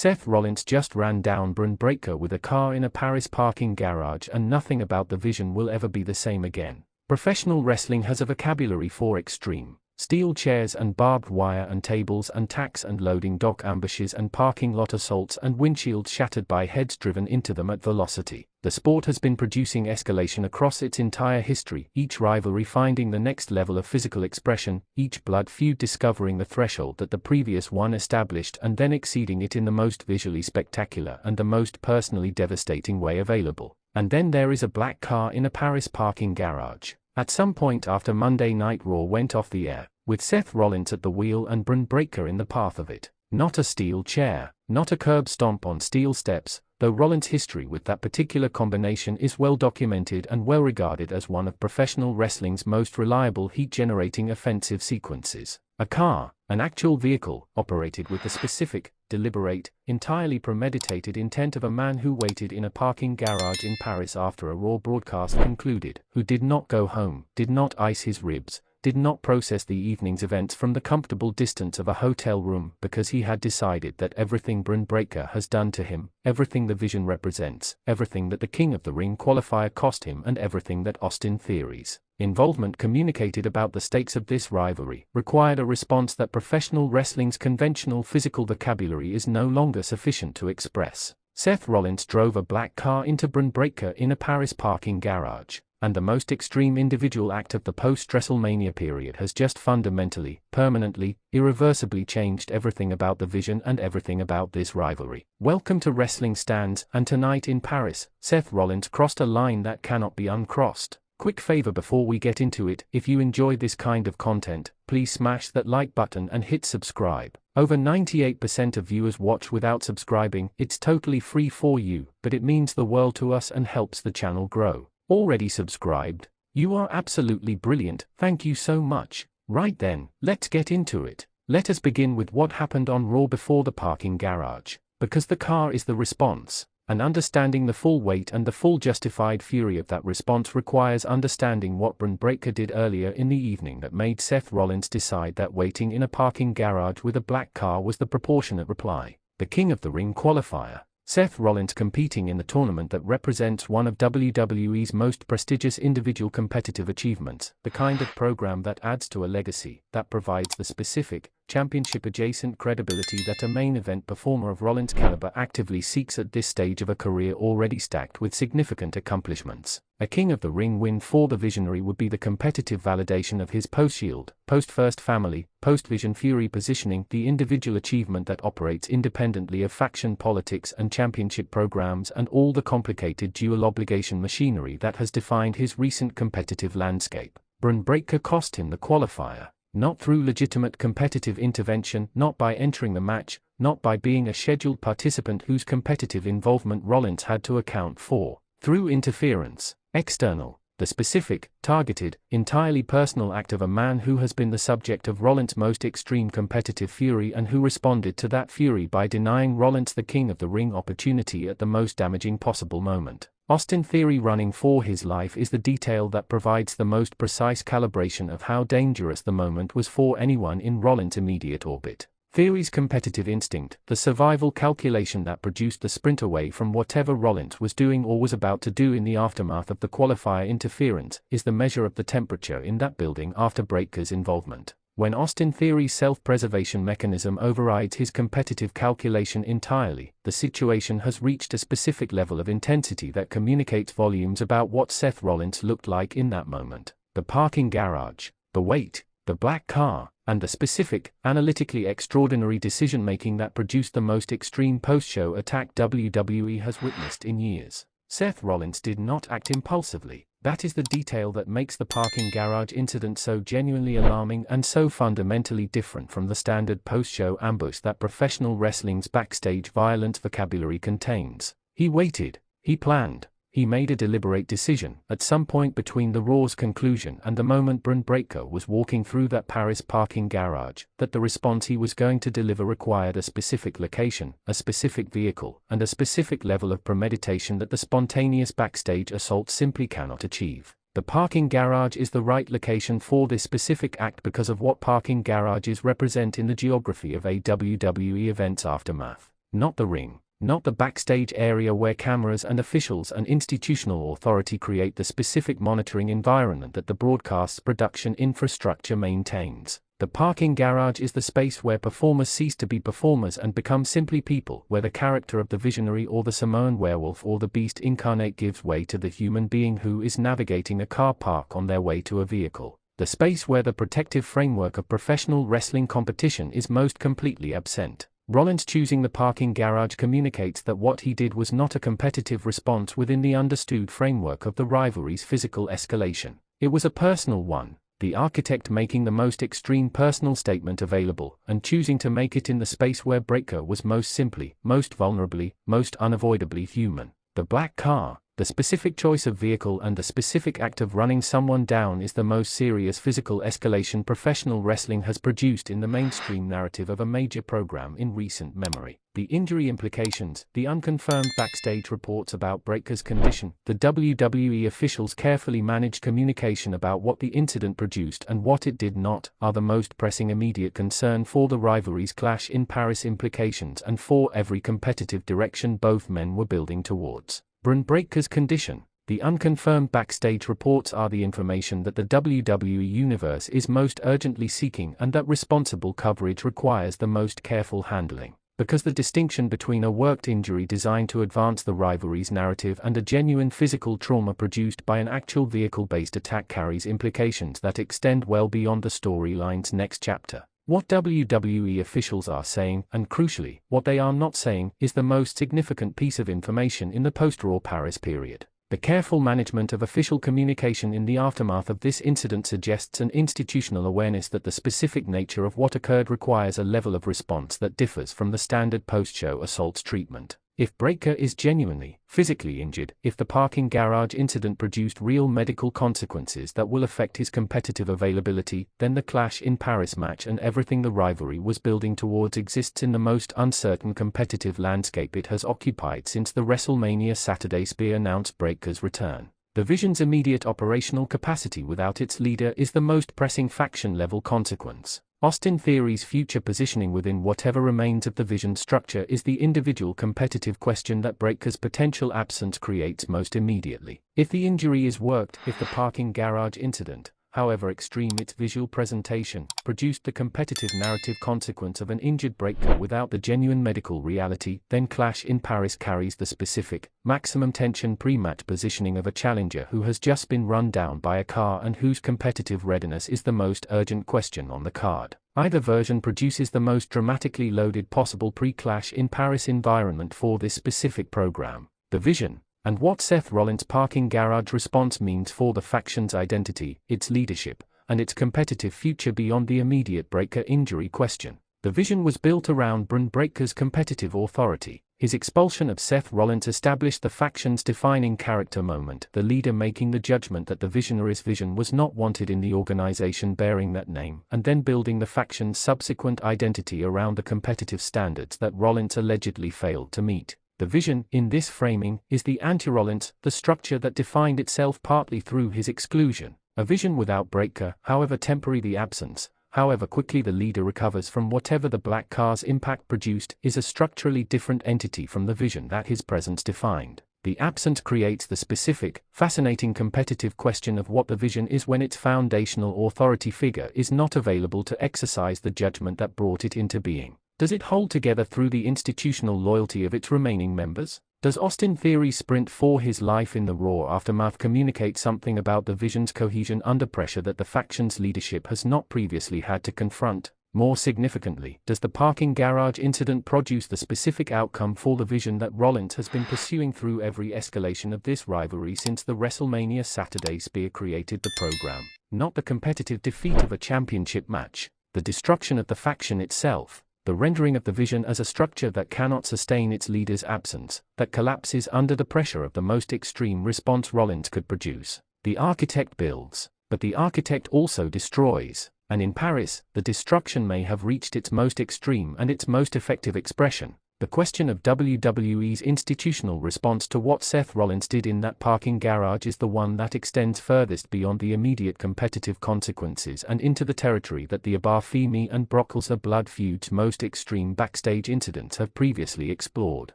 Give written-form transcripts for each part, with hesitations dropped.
Seth Rollins just ran down Bron Breakker with a car in a Paris parking garage, and nothing about the vision will ever be the same again. Professional wrestling has a vocabulary for extreme. Steel chairs and barbed wire and tables and tacks and loading dock ambushes and parking lot assaults and windshields shattered by heads driven into them at velocity. The sport has been producing escalation across its entire history, each rivalry finding the next level of physical expression, each blood feud discovering the threshold that the previous one established and then exceeding it in the most visually spectacular and the most personally devastating way available. And then there is a black car in a Paris parking garage. At some point after Monday Night Raw went off the air, with Seth Rollins at the wheel and Bron Breakker in the path of it. Not a steel chair, not a curb stomp on steel steps, though Rollins' history with that particular combination is well documented and well regarded as one of professional wrestling's most reliable heat-generating offensive sequences. A car, an actual vehicle, operated with the specific, deliberate, entirely premeditated intent of a man who waited in a parking garage in Paris after a Raw broadcast concluded, who did not go home, did not ice his ribs, did not process the evening's events from the comfortable distance of a hotel room because he had decided that everything Bron Breakker has done to him, everything the vision represents, everything that the King of the Ring qualifier cost him, and everything that Austin Theory's involvement communicated about the stakes of this rivalry, required a response that professional wrestling's conventional physical vocabulary is no longer sufficient to express. Seth Rollins drove a black car into Bron Breakker in a Paris parking garage, and the most extreme individual act of the post-WrestleMania period has just fundamentally, permanently, irreversibly changed everything about the vision and everything about this rivalry. Welcome to Wrestling Stands, and tonight in Paris, Seth Rollins crossed a line that cannot be uncrossed. Quick favor before we get into it, if you enjoy this kind of content, please smash that like button and hit subscribe. Over 98% of viewers watch without subscribing. It's totally free for you, but it means the world to us and helps the channel grow. Already subscribed? You are absolutely brilliant, thank you so much. Right then, let's get into it. Let us begin with what happened on Raw before the parking garage, because the car is the response. And understanding the full weight and the full justified fury of that response requires understanding what Bron Breakker did earlier in the evening that made Seth Rollins decide that waiting in a parking garage with a black car was the proportionate reply. The King of the Ring qualifier. Seth Rollins competing in the tournament that represents one of WWE's most prestigious individual competitive achievements, the kind of program that adds to a legacy, that provides the specific, championship-adjacent credibility that a main event performer of Rollins' caliber actively seeks at this stage of a career already stacked with significant accomplishments. A King of the Ring win for the visionary would be the competitive validation of his post-Shield, post-First Family, post-Vision Fury positioning, the individual achievement that operates independently of faction politics and championship programs and all the complicated dual obligation machinery that has defined his recent competitive landscape. Bron Breakker cost him the qualifier. Not through legitimate competitive intervention, not by entering the match, not by being a scheduled participant whose competitive involvement Rollins had to account for. Through interference, external, the specific, targeted, entirely personal act of a man who has been the subject of Rollins' most extreme competitive fury and who responded to that fury by denying Rollins the King of the Ring opportunity at the most damaging possible moment. Austin Theory running for his life is the detail that provides the most precise calibration of how dangerous the moment was for anyone in Rollins' immediate orbit. Theory's competitive instinct, the survival calculation that produced the sprint away from whatever Rollins was doing or was about to do in the aftermath of the qualifier interference, is the measure of the temperature in that building after Breakker's involvement. When Austin Theory's self-preservation mechanism overrides his competitive calculation entirely, the situation has reached a specific level of intensity that communicates volumes about what Seth Rollins looked like in that moment. The parking garage, the weight, the black car, and the specific, analytically extraordinary decision-making that produced the most extreme post-show attack WWE has witnessed in years. Seth Rollins did not act impulsively. That is the detail that makes the parking garage incident so genuinely alarming and so fundamentally different from the standard post-show ambush that professional wrestling's backstage violence vocabulary contains. He waited, he planned, he made a deliberate decision at some point between the Raw's conclusion and the moment Bron Breakker was walking through that Paris parking garage, that the response he was going to deliver required a specific location, a specific vehicle, and a specific level of premeditation that the spontaneous backstage assault simply cannot achieve. The parking garage is the right location for this specific act because of what parking garages represent in the geography of a WWE event's aftermath. not the ring, not the backstage area where cameras and officials and institutional authority create the specific monitoring environment that the broadcast's production infrastructure maintains. The parking garage is the space where performers cease to be performers and become simply people, where the character of the visionary or the Samoan werewolf or the beast incarnate gives way to the human being who is navigating a car park on their way to a vehicle. The space where the protective framework of professional wrestling competition is most completely absent. Rollins choosing the parking garage communicates that what he did was not a competitive response within the understood framework of the rivalry's physical escalation. It was a personal one, the architect making the most extreme personal statement available, and choosing to make it in the space where Breakker was most simply, most vulnerably, most unavoidably human. The black car, the specific choice of vehicle and the specific act of running someone down is the most serious physical escalation professional wrestling has produced in the mainstream narrative of a major program in recent memory. The injury implications, the unconfirmed backstage reports about Breakker's condition, the WWE officials' carefully managed communication about what the incident produced and what it did not, are the most pressing immediate concern for the rivalry's clash in Paris implications and for every competitive direction both men were building towards. Bron Breakker's condition. The unconfirmed backstage reports are the information that the WWE Universe is most urgently seeking and that responsible coverage requires the most careful handling. Because the distinction between a worked injury designed to advance the rivalry's narrative and a genuine physical trauma produced by an actual vehicle-based attack carries implications that extend well beyond the storyline's next chapter. What WWE officials are saying, and crucially, what they are not saying, is the most significant piece of information in the post-Raw Paris period. The careful management of official communication in the aftermath of this incident suggests an institutional awareness that the specific nature of what occurred requires a level of response that differs from the standard post-show assaults treatment. If Breakker is genuinely, physically injured, if the parking garage incident produced real medical consequences that will affect his competitive availability, then the Clash in Paris match and everything the rivalry was building towards exists in the most uncertain competitive landscape it has occupied since the WrestleMania Saturday Spear announced Breakker's return. The Vision's immediate operational capacity without its leader is the most pressing faction-level consequence. Austin Theory's future positioning within whatever remains of the Vision structure is the individual competitive question that Breakker's potential absence creates most immediately. If the injury is worked, if the parking garage incident, however extreme its visual presentation, produced the competitive narrative consequence of an injured Breakker without the genuine medical reality, then Clash in Paris carries the specific, maximum tension pre-match positioning of a challenger who has just been run down by a car and whose competitive readiness is the most urgent question on the card. Either version produces the most dramatically loaded possible pre-Clash in Paris environment for this specific program. The Vision, and what Seth Rollins' parking garage response means for the faction's identity, its leadership, and its competitive future beyond the immediate Breakker injury question. The Vision was built around Bron Breakker's competitive authority. His expulsion of Seth Rollins established the faction's defining character moment, the leader making the judgment that the Visionary's vision was not wanted in the organization bearing that name, and then building the faction's subsequent identity around the competitive standards that Rollins allegedly failed to meet. The Vision, in this framing, is the anti-Rollins, the structure that defined itself partly through his exclusion. A vision without Breakker, however temporary the absence, however quickly the leader recovers from whatever the black car's impact produced, is a structurally different entity from the vision that his presence defined. The absence creates the specific, fascinating competitive question of what the Vision is when its foundational authority figure is not available to exercise the judgment that brought it into being. Does it hold together through the institutional loyalty of its remaining members? Does Austin Theory's sprint for his life in the Raw aftermath communicate something about the Vision's cohesion under pressure that the faction's leadership has not previously had to confront? More significantly, does the parking garage incident produce the specific outcome for the Vision that Rollins has been pursuing through every escalation of this rivalry since the WrestleMania Saturday Spear created the program? Not the competitive defeat of a championship match, the destruction of the faction itself. The rendering of the Vision as a structure that cannot sustain its leader's absence, that collapses under the pressure of the most extreme response Rollins could produce. The architect builds, but the architect also destroys, and in Paris, the destruction may have reached its most extreme and its most effective expression. The question of WWE's institutional response to what Seth Rollins did in that parking garage is the one that extends furthest beyond the immediate competitive consequences and into the territory that the Femi and Brockles blood feud's most extreme backstage incidents have previously explored.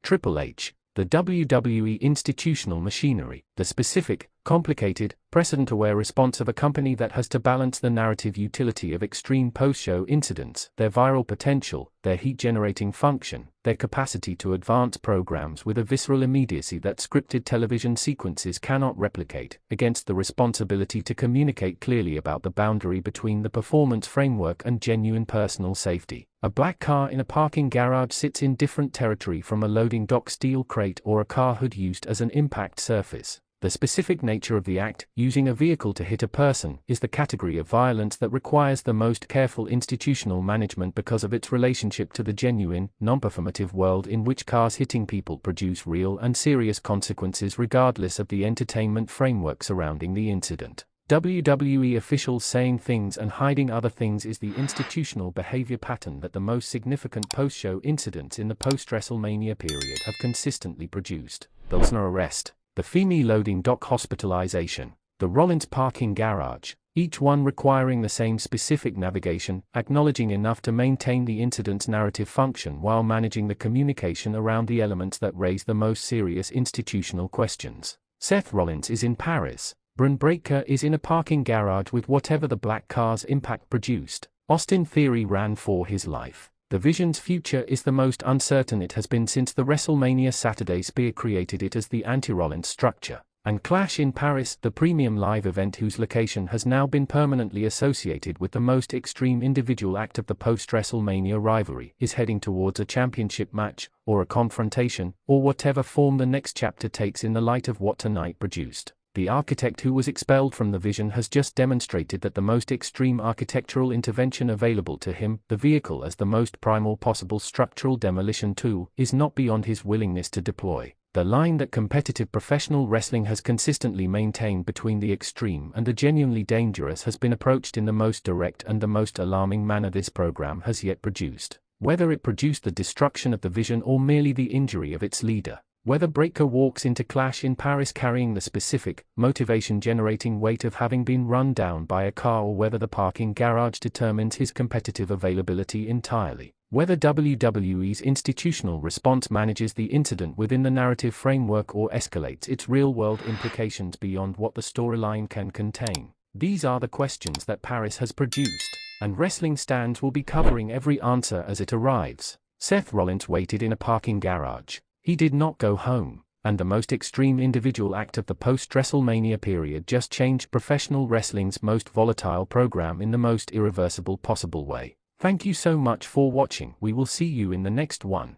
Triple H, the WWE institutional machinery, the specific, complicated, precedent-aware response of a company that has to balance the narrative utility of extreme post-show incidents, their viral potential, their heat-generating function, their capacity to advance programs with a visceral immediacy that scripted television sequences cannot replicate, against the responsibility to communicate clearly about the boundary between the performance framework and genuine personal safety. A black car in a parking garage sits in different territory from a loading dock steel crate or a car hood used as an impact surface. The specific nature of the act, using a vehicle to hit a person, is the category of violence that requires the most careful institutional management because of its relationship to the genuine, non-performative world in which cars hitting people produce real and serious consequences regardless of the entertainment framework surrounding the incident. WWE officials saying things and hiding other things is the institutional behavior pattern that the most significant post-show incidents in the post-WrestleMania period have consistently produced. The Lesnar arrest, the Femi loading dock hospitalization, the Rollins parking garage, each one requiring the same specific navigation, acknowledging enough to maintain the incident's narrative function while managing the communication around the elements that raise the most serious institutional questions. Seth Rollins is in Paris. Bron Breakker is in a parking garage with whatever the black car's impact produced. Austin Theory ran for his life. The Vision's future is the most uncertain it has been since the WrestleMania Saturday Spear created it as the anti-Rollins structure. And Clash in Paris, the premium live event whose location has now been permanently associated with the most extreme individual act of the post-WrestleMania rivalry, is heading towards a championship match, or a confrontation, or whatever form the next chapter takes in the light of what tonight produced. The architect who was expelled from the Vision has just demonstrated that the most extreme architectural intervention available to him, the vehicle as the most primal possible structural demolition tool, is not beyond his willingness to deploy. The line that competitive professional wrestling has consistently maintained between the extreme and the genuinely dangerous has been approached in the most direct and the most alarming manner this program has yet produced. Whether it produced the destruction of the Vision or merely the injury of its leader. Whether Breakker walks into Clash in Paris carrying the specific, motivation-generating weight of having been run down by a car or whether the parking garage determines his competitive availability entirely. Whether WWE's institutional response manages the incident within the narrative framework or escalates its real-world implications beyond what the storyline can contain. These are the questions that Paris has produced, and Wrestling Stands will be covering every answer as it arrives. Seth Rollins waited in a parking garage. He did not go home, and the most extreme individual act of the post-WrestleMania period just changed professional wrestling's most volatile program in the most irreversible possible way. Thank you so much for watching. We will see you in the next one.